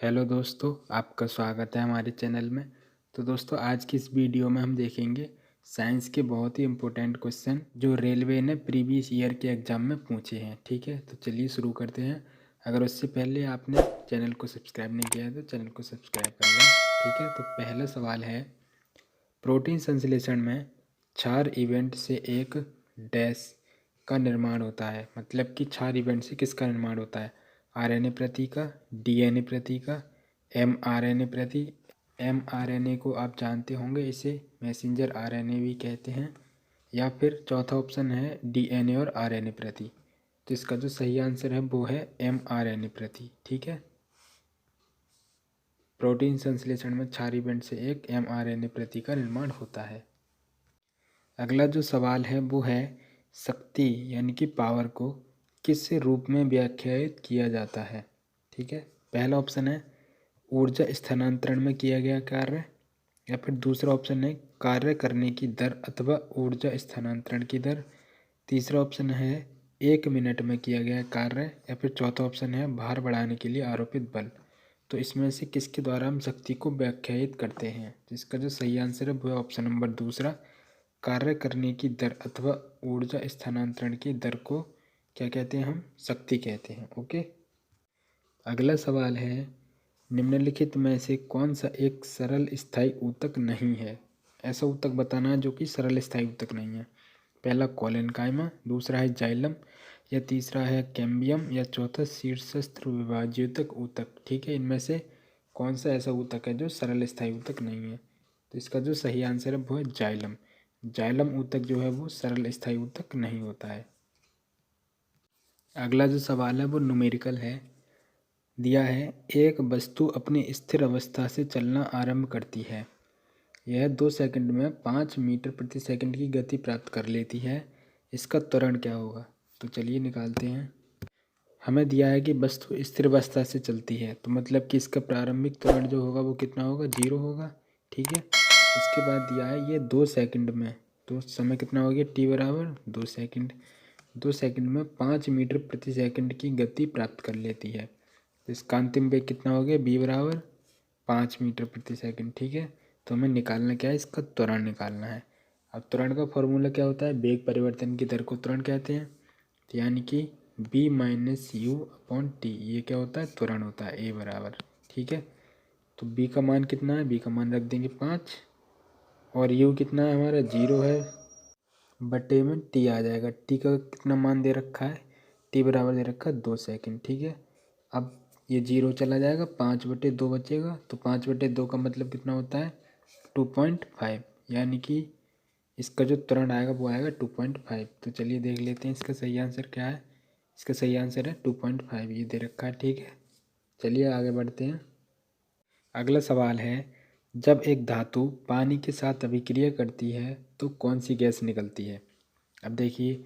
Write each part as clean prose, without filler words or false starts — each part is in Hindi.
हेलो दोस्तों, आपका स्वागत है हमारे चैनल में। तो दोस्तों, आज की इस वीडियो में हम देखेंगे साइंस के बहुत ही इम्पोर्टेंट क्वेश्चन जो रेलवे ने प्रीवियस ईयर के एग्ज़ाम में पूछे हैं। ठीक है, तो चलिए शुरू करते हैं। अगर उससे पहले आपने चैनल को सब्सक्राइब नहीं किया है तो चैनल को सब्सक्राइब कर लें। ठीक है, तो पहला सवाल है, प्रोटीन संश्लेषण में क्षार इवेंट से एक डैश का निर्माण होता है। मतलब कि क्षार इवेंट से किसका निर्माण होता है? आरएनए प्रति का, डीएनए प्रति का, एमआरएनए प्रति। एमआरएनए को आप जानते होंगे, इसे मैसेंजर आरएनए भी कहते हैं। या फिर चौथा ऑप्शन है डीएनए और आरएनए प्रति। तो इसका जो सही आंसर है वो है एमआरएनए प्रति। ठीक है, प्रोटीन संश्लेषण में क्षार इवेंट से एक एमआरएनए प्रति का निर्माण होता है। अगला जो सवाल है वो है, शक्ति यानी कि पावर को किस रूप में व्याख्यायित किया जाता है? ठीक है, पहला ऑप्शन है ऊर्जा स्थानांतरण में किया गया कार्य, या फिर दूसरा ऑप्शन है कार्य करने की दर अथवा ऊर्जा स्थानांतरण की दर, तीसरा ऑप्शन है 1 मिनट में किया गया कार्य, या फिर चौथा ऑप्शन है भार बढ़ाने के लिए आरोपित बल। तो इसमें से किसके द्वारा हम शक्ति को व्याख्यायित करते हैं? जिसका जो सही आंसर है वो है ऑप्शन नंबर दूसरा, कार्य करने की दर अथवा ऊर्जा स्थानांतरण की दर को क्या कहते हैं? हम शक्ति कहते हैं। ओके, अगला सवाल है, निम्नलिखित में से कौन सा एक सरल स्थायी ऊतक नहीं है? ऐसा ऊतक बताना है जो कि सरल स्थायी ऊतक नहीं है। पहला कोलेनकाइमा, दूसरा है जाइलम, या तीसरा है कैम्बियम, या चौथा शीर्षस्त्र विभाज्योतक ऊतक। ठीक है, इनमें से कौन सा ऐसा ऊतक है जो सरल स्थायी ऊतक नहीं है? तो इसका जो सही आंसर है वो है जाइलम। जाइलम ऊतक जो है वो सरल स्थायी ऊतक नहीं होता है। अगला जो सवाल है वो न्यूमेरिकल है। दिया है, एक वस्तु अपनी स्थिर अवस्था से चलना आरंभ करती है। यह 2 सेकंड में 5 मीटर प्रति सेकंड की गति प्राप्त कर लेती है। इसका त्वरण क्या होगा? तो चलिए निकालते हैं। हमें दिया है कि वस्तु स्थिर अवस्था से चलती है, तो मतलब कि इसका प्रारंभिक त्वरण जो होगा वो कितना होगा? 0 होगा। ठीक है, उसके बाद दिया है ये 2 सेकंड में, तो समय कितना हो गया? टी बराबर 2 सेकंड। 2 सेकंड में 5 मीटर प्रति सेकंड की गति प्राप्त कर लेती है। तो इसका अंतिम वेग कितना हो गया? बी बराबर 5 मीटर प्रति सेकंड। ठीक है, तो हमें निकालना क्या है? इसका त्वरण निकालना है। अब त्वरण का फॉर्मूला क्या होता है? वेग परिवर्तन की दर को त्वरण कहते हैं। तो यानी कि B minus U upon T, ये क्या होता है? त्वरण होता है, ए बराबर। ठीक है, तो बी का मान कितना है? बी का मान रख देंगे 5, और यू कितना है हमारा? 0 है, बटे में टी आ जाएगा। टी का कितना मान दे रखा है? टी बराबर दे रखा है 2 सेकंड। ठीक है, अब ये 0 चला जाएगा, 5/2 बचेगा, तो 5/2 का मतलब कितना होता है? 2.5, यानी कि इसका जो त्वरण आएगा वो आएगा 2.5। तो चलिए देख लेते हैं इसका सही आंसर क्या है। इसका सही आंसर है 2.5, ये दे रखा है। ठीक है, चलिए आगे बढ़ते हैं। अगला सवाल है, जब एक धातु पानी के साथ अभिक्रिया करती है तो कौन सी गैस निकलती है? अब देखिए,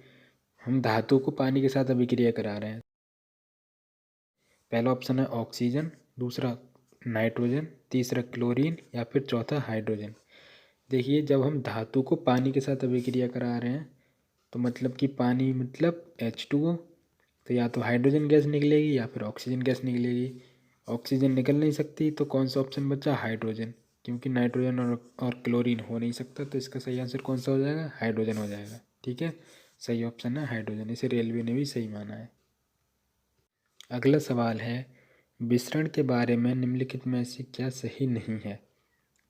हम धातु को पानी के साथ अभिक्रिया करा रहे हैं। पहला ऑप्शन है ऑक्सीजन, दूसरा नाइट्रोजन, तीसरा क्लोरीन, या फिर चौथा हाइड्रोजन। देखिए, जब हम धातु को पानी के साथ अभिक्रिया करा रहे हैं तो मतलब कि पानी मतलब H2O, तो या तो हाइड्रोजन गैस निकलेगी या फिर ऑक्सीजन गैस निकलेगी। ऑक्सीजन निकल नहीं सकती, तो कौन सा ऑप्शन बचा? हाइड्रोजन, क्योंकि नाइट्रोजन और क्लोरीन हो नहीं सकता। तो इसका सही आंसर कौन सा हो जाएगा? हाइड्रोजन हो जाएगा। ठीक है, सही ऑप्शन है हाइड्रोजन, इसे रेलवे ने भी सही माना है। अगला सवाल है, विसरण के बारे में निम्नलिखित में से क्या सही नहीं है?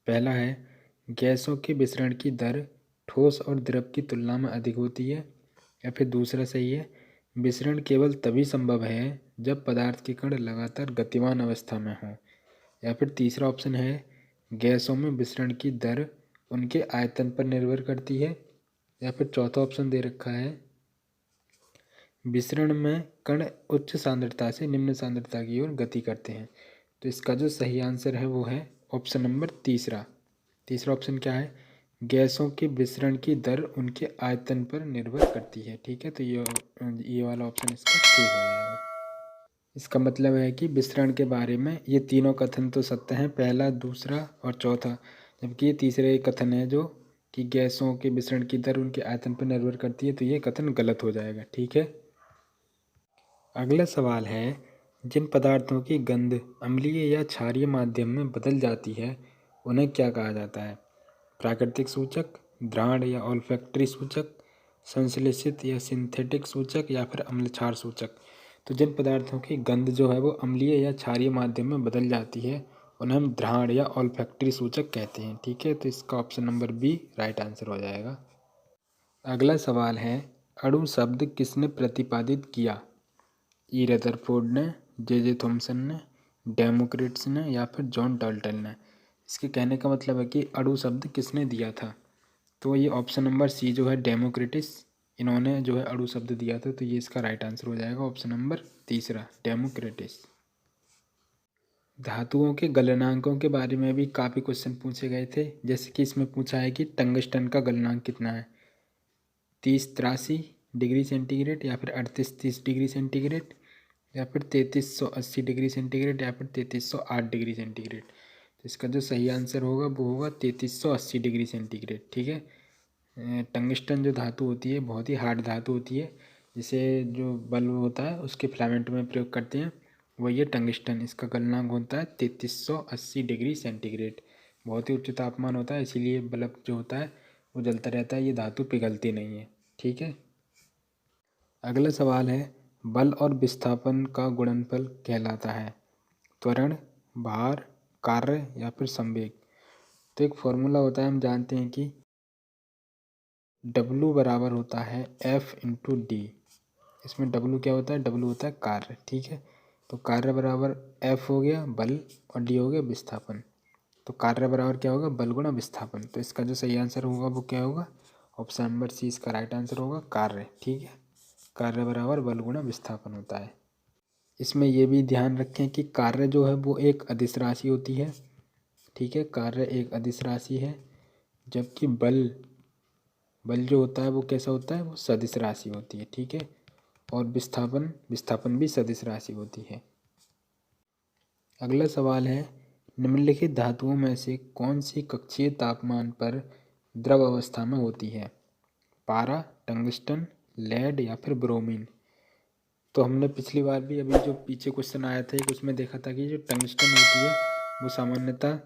पहला है, गैसों के विसरण की दर ठोस और द्रव की तुलना में अधिक होती है, या फिर दूसरा सही है, विसरण केवल तभी संभव है जब पदार्थ के कण लगातार गतिमान अवस्था में हों, या फिर तीसरा ऑप्शन है, गैसों में विसरण की दर उनके आयतन पर निर्भर करती है, या फिर चौथा ऑप्शन दे रखा है, विसरण में कण उच्च सांद्रता से निम्न सांद्रता की ओर गति करते हैं। तो इसका जो सही आंसर है वो है ऑप्शन नंबर तीसरा। तीसरा ऑप्शन क्या है? गैसों के विसरण की दर उनके आयतन पर निर्भर करती है। ठीक है, तो ये वाला ऑप्शन इसका ठीक हो जाएगा। इसका मतलब है कि विसरण के बारे में ये तीनों कथन तो सत्य हैं, पहला, दूसरा और चौथा, जबकि ये तीसरे कथन है जो कि गैसों के विसरण की दर उनके आयतन पर निर्भर करती है, तो ये कथन गलत हो जाएगा। ठीक है, अगला सवाल है, जिन पदार्थों की गंध अम्लीय या क्षारीय माध्यम में बदल जाती है उन्हें क्या कहा जाता है? प्राकृतिक सूचक, घ्राण या ऑल्फैक्टरी सूचक, संश्लेषित या सिंथेटिक सूचक या फिर अम्ल क्षार सूचक। तो जिन पदार्थों की गंध जो है वो अम्लीय या क्षारीय माध्यम में बदल जाती है उन्हें हम घ्राण या ऑल्फैक्टरी सूचक कहते हैं। ठीक है, तो इसका option number B right answer हो जाएगा। अगला सवाल है, अणु शब्द किसने प्रतिपादित किया? ई रदरफोर्ड ने, जे थॉमसन ने, डेमोक्रिटस ने या फिर जॉन डाल्टन ने। इसके कहने का मतलब है कि अणु शब्द किसने दिया था? तो ये ऑप्शन नंबर सी जो है डेमोक्रिटिस, इन्होंने जो है अणु शब्द दिया था। तो ये इसका राइट आंसर हो जाएगा ऑप्शन नंबर तीसरा, डेमोक्रिटिस। धातुओं के गलनांकों के बारे में भी काफ़ी क्वेश्चन पूछे गए थे। जैसे कि इसमें पूछा है कि टंगस्टन का गलनांक कितना है? 3083 डिग्री सेंटीग्रेड या फिर 3830 डिग्री सेंटीग्रेड या फिर 3380 डिग्री सेंटीग्रेड या फिर 3308 डिग्री सेंटीग्रेड। तो इसका जो सही आंसर होगा वो होगा 3380 डिग्री सेंटीग्रेड। ठीक है, टंगस्टन जो धातु होती है बहुत ही हार्ड धातु होती है, जिसे जो बल्ब होता है उसके फिलामेंट में प्रयोग करते हैं, वही है टंगस्टन। इसका गलनांक होता है 3380 डिग्री सेंटीग्रेड। बहुत ही उच्च तापमान होता है, इसीलिए बल्ब जो होता है वो जलता रहता है, ये धातु पिघलती नहीं है। ठीक है, अगला सवाल है, बल और विस्थापन का गुणनफल कहलाता है त्वरण, भार, कार्य या फिर संवेग। तो एक फॉर्मूला होता है, हम जानते हैं कि W बराबर होता है F/D। इसमें W क्या होता है? W होता है कार्य। ठीक है, तो कार्य बराबर F हो गया बल और D हो गया विस्थापन। तो कार्य बराबर क्या होगा? बल गुणा विस्थापन। तो इसका जो सही आंसर होगा वो क्या होगा? ऑप्शन नंबर सी इसका राइट आंसर होगा, कार्य। ठीक है, कार्य बराबर बल गुणा विस्थापन होता है। इसमें यह भी ध्यान रखें कि कार्य जो है वो एक अदिश राशि होती है। ठीक है, कार्य एक अदिश राशि है, जबकि बल जो होता है वो कैसा होता है? वो सदिश राशि होती है। ठीक है, और विस्थापन भी सदिश राशि होती है। अगला सवाल है, निम्नलिखित धातुओं में से कौन सी कक्षीय तापमान पर द्रव अवस्था में होती है? पारा, टंगस्टन, लेड या फिर ब्रोमीन। तो हमने पिछली बार भी अभी जो पीछे क्वेश्चन आया था उसमें देखा था कि जो टंगस्टन होती है वो सामान्यतः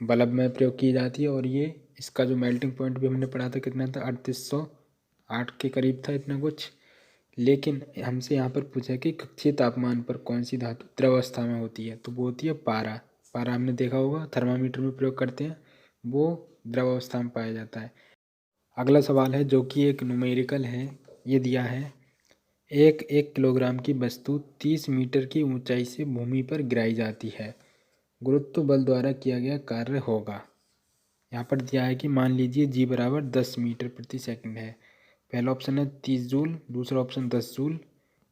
बल्ब में प्रयोग की जाती है, और ये इसका जो मेल्टिंग पॉइंट भी हमने पढ़ा था कितना था? 3808 के करीब था, इतना कुछ। लेकिन हमसे यहाँ पर पूछा है कि कक्षीय तापमान पर कौन सी धातु द्रवावस्था में होती है? तो वो होती है पारा। पारा हमने देखा होगा, थर्मामीटर में प्रयोग करते हैं, वो द्रवावस्था में पाया जाता है। अगला सवाल है जो कि एक न्यूमेरिकल है, ये दिया है, एक किलोग्राम की वस्तु 30 मीटर की ऊंचाई से भूमि पर गिराई जाती है, गुरुत्व बल द्वारा किया गया कार्य होगा। यहाँ पर दिया है कि मान लीजिए जी बराबर 10 मीटर प्रति सेकंड है। पहला ऑप्शन है 30 जूल, दूसरा ऑप्शन 10 जूल,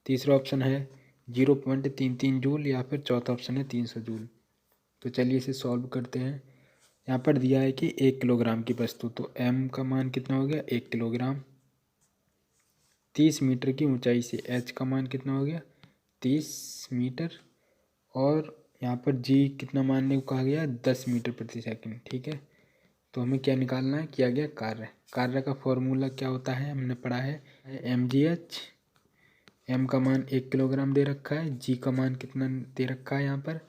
तीसरा ऑप्शन है 0.33 जूल या फिर चौथा ऑप्शन है 300 जूल। तो चलिए इसे सॉल्व करते हैं। यहाँ पर दिया है कि 1 किलोग्राम की वस्तु, तो m का मान कितना हो गया? 1 किलोग्राम। 30 मीटर की ऊंचाई से h का मान कितना हो गया? 30 मीटर। और यहाँ पर g कितना मानने को कहा गया? 10 मीटर प्रति सेकंड। ठीक है, तो हमें क्या निकालना है? किया गया कार्य। कार्य का फॉर्मूला क्या होता है? हमने पढ़ा है mgh। m का मान 1 किलोग्राम दे रखा है, g का मान कितना दे रखा है? यहाँ पर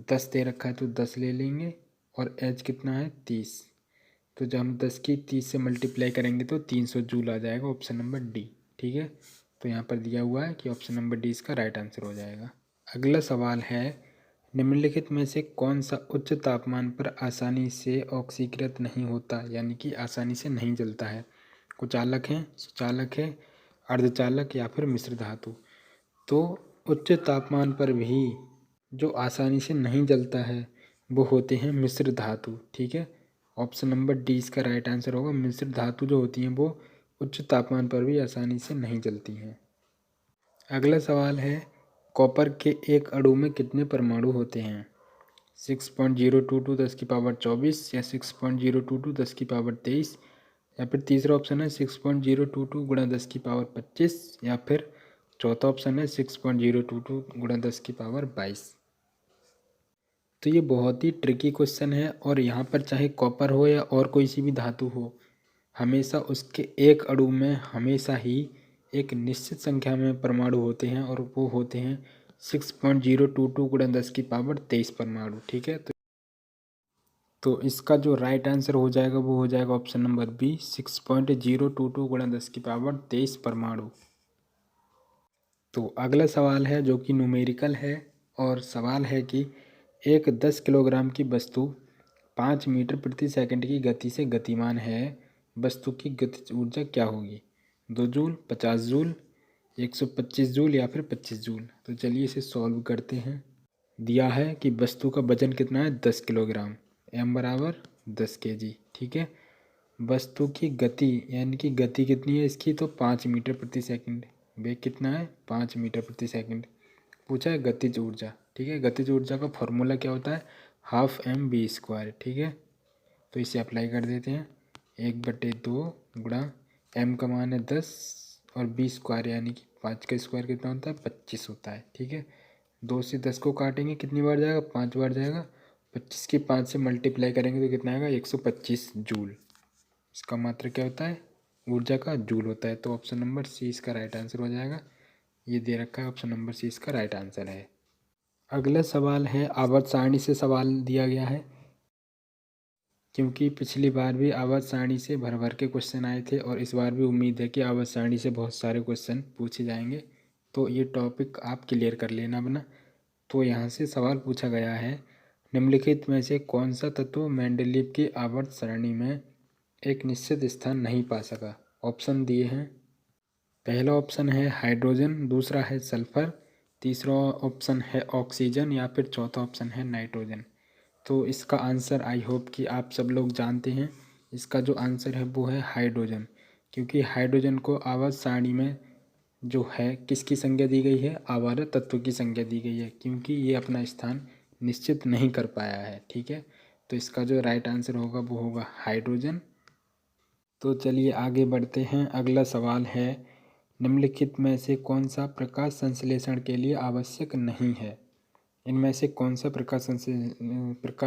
10 दे रखा है, तो 10 ले लेंगे, और h कितना है? 30। तो जब हम 10 की 30 से मल्टीप्लाई करेंगे तो 300 जूल आ जाएगा, ऑप्शन नंबर डी। ठीक है, तो यहाँ पर दिया हुआ है कि ऑप्शन नंबर डी इसका राइट आंसर हो जाएगा। अगला सवाल है, निम्नलिखित में से कौन सा उच्च तापमान पर आसानी से ऑक्सीकृत नहीं होता, यानी कि आसानी से नहीं जलता है? कुचालक है, सुचालक है, अर्धचालक या फिर मिश्र धातु। तो उच्च तापमान पर भी जो आसानी से नहीं जलता है वो होते हैं मिश्र धातु। ठीक है, ऑप्शन नंबर डी इसका राइट आंसर होगा। मिश्र धातु जो होती हैं वो उच्च तापमान पर भी आसानी से नहीं जलती हैं। अगला सवाल है, कॉपर के एक अणु में कितने परमाणु होते हैं? 6.022 10 की पावर 24 या 6.022 10 की पावर 23, या फिर तीसरा ऑप्शन है 6.022 गुणा 10 की पावर 25, या फिर चौथा ऑप्शन है 6.022 गुणा 10 की पावर 22। तो ये बहुत ही ट्रिकी क्वेश्चन है, और यहाँ पर चाहे कॉपर हो या और कोई सी भी धातु हो, हमेशा उसके एक अणु में हमेशा ही एक निश्चित संख्या में परमाणु होते हैं, और वो होते हैं 6.022 गुणा 10 की पावर 23 परमाणु। ठीक है, तो इसका जो राइट आंसर हो जाएगा वो हो जाएगा ऑप्शन नंबर बी, 6.022 गुणा 10 की पावर 23 परमाणु। तो अगला सवाल है जो कि न्यूमेरिकल है, और सवाल है कि एक 10 किलोग्राम की वस्तु 5 मीटर प्रति सेकंड की गति से गतिमान है, वस्तु की गतिज ऊर्जा क्या होगी? 2 जूल, 50 जूल, 125 जूल या फिर 25 जूल। तो चलिए इसे सॉल्व करते हैं। दिया है कि वस्तु का वजन कितना है, 10 किलोग्राम, m बराबर 10 kg। ठीक है, वस्तु की गति यानी कि गति कितनी है इसकी, तो 5 मीटर प्रति सेकंड। वेग कितना है, 5 मीटर प्रति सेकंड। पूछा है गतिज ऊर्जा। ठीक है, गतिज ऊर्जा का फॉर्मूला क्या होता है, हाफ एम बी स्क्वायर। ठीक है, तो इसे अप्लाई कर देते हैं। 1/2 गुणा एम का मान है 10 और बी स्क्वायर यानी कि 5 का स्क्वायर कितना होता है, 25 होता है। ठीक है, 2 से 10 को काटेंगे कितनी बार जाएगा, 5 बार जाएगा। 25 की 5 से मल्टीप्लाई करेंगे तो कितना आएगा, 125 जूल। इसका मात्रा क्या होता है, ऊर्जा का जूल होता है। तो ऑप्शन नंबर सी इसका राइट आंसर हो जाएगा। ये दे रखा है, ऑप्शन नंबर सी इसका राइट आंसर है। अगला सवाल है, आवर्त सारणी से सवाल दिया गया है, क्योंकि पिछली बार भी आवर्त सारणी से भर भर के क्वेश्चन आए थे और इस बार भी उम्मीद है कि आवर्त सारणी से बहुत सारे क्वेश्चन पूछे जाएंगे। तो ये टॉपिक आप क्लियर कर लेना अपना। तो यहाँ से सवाल पूछा गया है, निम्नलिखित में से कौन सा तत्व मेंडलीव की आवर्त सारणी में एक निश्चित स्थान नहीं पा सका? ऑप्शन दिए हैं। पहला ऑप्शन है हाइड्रोजन, दूसरा है सल्फर, तीसरा ऑप्शन है ऑक्सीजन या फिर चौथा ऑप्शन है नाइट्रोजन। तो इसका आंसर आई होप कि आप सब लोग जानते हैं। इसका जो आंसर है वो है हाइड्रोजन, क्योंकि हाइड्रोजन को आवर्त सारणी में जो है किसकी संज्ञा दी गई है, आवर्त तत्व की संज्ञा दी गई है, क्योंकि ये अपना स्थान निश्चित नहीं कर पाया है। ठीक है, तो इसका जो राइट आंसर होगा वो होगा हाइड्रोजन। तो चलिए आगे बढ़ते हैं। अगला सवाल है, निम्नलिखित में से कौन सा प्रकाश संश्लेषण के लिए आवश्यक नहीं है? इनमें से कौन सा प्रकाश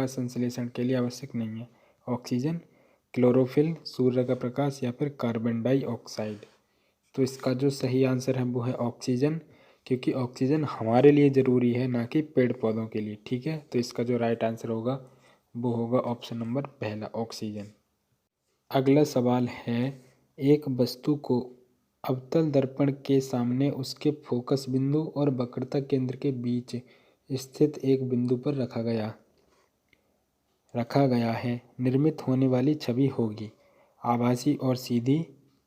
संश्लेषण के लिए आवश्यक नहीं है? ऑक्सीजन, क्लोरोफिल, सूर्य का प्रकाश या फिर कार्बन डाइऑक्साइड। तो इसका जो सही आंसर है वो है ऑक्सीजन, क्योंकि ऑक्सीजन हमारे लिए ज़रूरी है, ना कि पेड़ पौधों के लिए। ठीक है, तो इसका जो राइट आंसर होगा वो होगा ऑप्शन नंबर पहला, ऑक्सीजन। अगला सवाल है, एक वस्तु को अवतल दर्पण के सामने उसके फोकस बिंदु और वक्रता केंद्र के बीच स्थित एक बिंदु पर रखा गया है। निर्मित होने वाली छवि होगी आभासी और सीधी,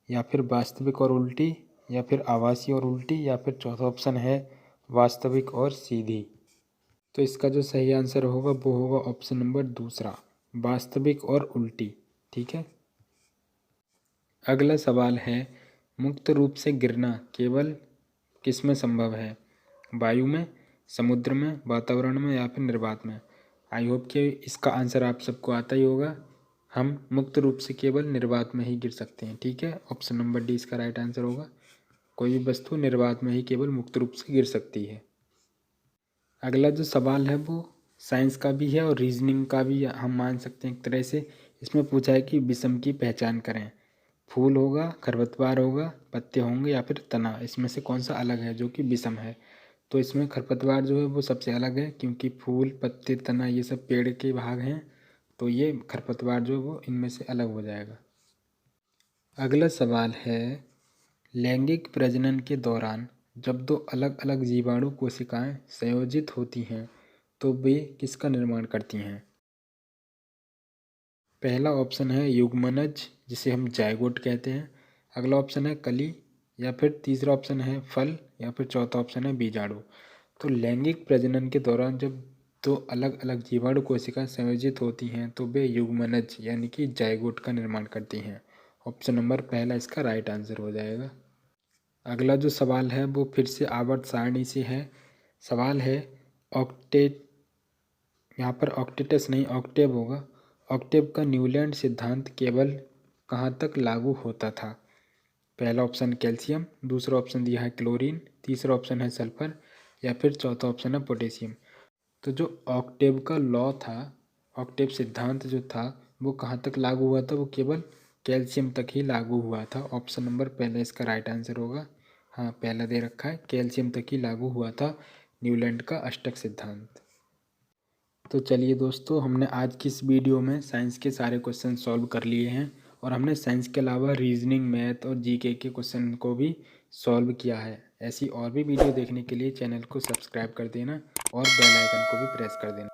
या फिर वास्तविक और उल्टी, या फिर आभासी और उल्टी, या फिर चौथा ऑप्शन है वास्तविक और सीधी। तो इसका जो सही आंसर होगा वो होगा ऑप्शन नंबर दूसरा, वास्तविक और उल्टी। ठीक है, अगला सवाल है, मुक्त रूप से गिरना केवल किसमें संभव है? वायु में, समुद्र में, वातावरण में या फिर निर्वात में? आई होप कि इसका आंसर आप सबको आता ही होगा। हम मुक्त रूप से केवल निर्वात में ही गिर सकते हैं। ठीक है, ऑप्शन नंबर डी इसका राइट आंसर होगा। कोई भी वस्तु निर्वात में ही केवल मुक्त रूप से गिर सकती है। अगला जो सवाल है वो साइंस का भी है और रीजनिंग का भी हम मान सकते हैं एक तरह से। इसमें पूछा है कि विषम की पहचान करें। फूल होगा, खरपतवार होगा, पत्ते होंगे या फिर तना, इसमें से कौन सा अलग है जो कि विषम है? तो इसमें खरपतवार जो है वो सबसे अलग है, क्योंकि फूल, पत्ते, तना ये सब पेड़ के भाग हैं। तो ये खरपतवार जो है वो इनमें से अलग हो जाएगा। अगला सवाल है, लैंगिक प्रजनन के दौरान जब दो अलग अलग जीवाणु कोशिकाएं संयोजित होती हैं तो वे किसका निर्माण करती हैं? पहला ऑप्शन है युग्मनज, जिसे हम जायगोट कहते हैं। अगला ऑप्शन है कली, या फिर तीसरा ऑप्शन है फल, या फिर चौथा ऑप्शन है बीजाणु। तो लैंगिक प्रजनन के दौरान जब दो अलग अलग जीवाणु कोशिकाएं संयोजित होती हैं तो वे युग्मनज यानी कि जायगोट का निर्माण करती हैं। ऑप्शन नंबर पहला इसका राइट आंसर हो जाएगा। अगला जो सवाल है वो फिर से आवर्त सारणी से है। सवाल है, ऑक्टेट, यहाँ पर ऑक्टेटस नहीं ऑक्टेव होगा। ऑक्टेव का न्यूलैंड सिद्धांत केवल कहाँ तक लागू होता था? पहला ऑप्शन कैल्शियम, दूसरा ऑप्शन दिया है क्लोरीन, तीसरा ऑप्शन है सल्फर, या फिर चौथा ऑप्शन है पोटेशियम। तो जो ऑक्टेव का लॉ था, ऑक्टेव सिद्धांत जो था वो कहाँ तक लागू हुआ था? वो केवल कैल्शियम तक ही लागू हुआ था। ऑप्शन नंबर पहले इसका राइट आंसर होगा। हाँ, पहला दे रखा है, कैल्शियम तक ही लागू हुआ था। न्यूलैंड का अष्टक सिद्धांत। तो चलिए दोस्तों, हमने आज की इस वीडियो में साइंस के सारे क्वेश्चन सॉल्व कर लिए हैं और हमने साइंस के अलावा रीजनिंग, मैथ और जीके के क्वेश्चन को भी सॉल्व किया है। ऐसी और भी वीडियो देखने के लिए चैनल को सब्सक्राइब कर देना और बेल आइकन को भी प्रेस कर देना।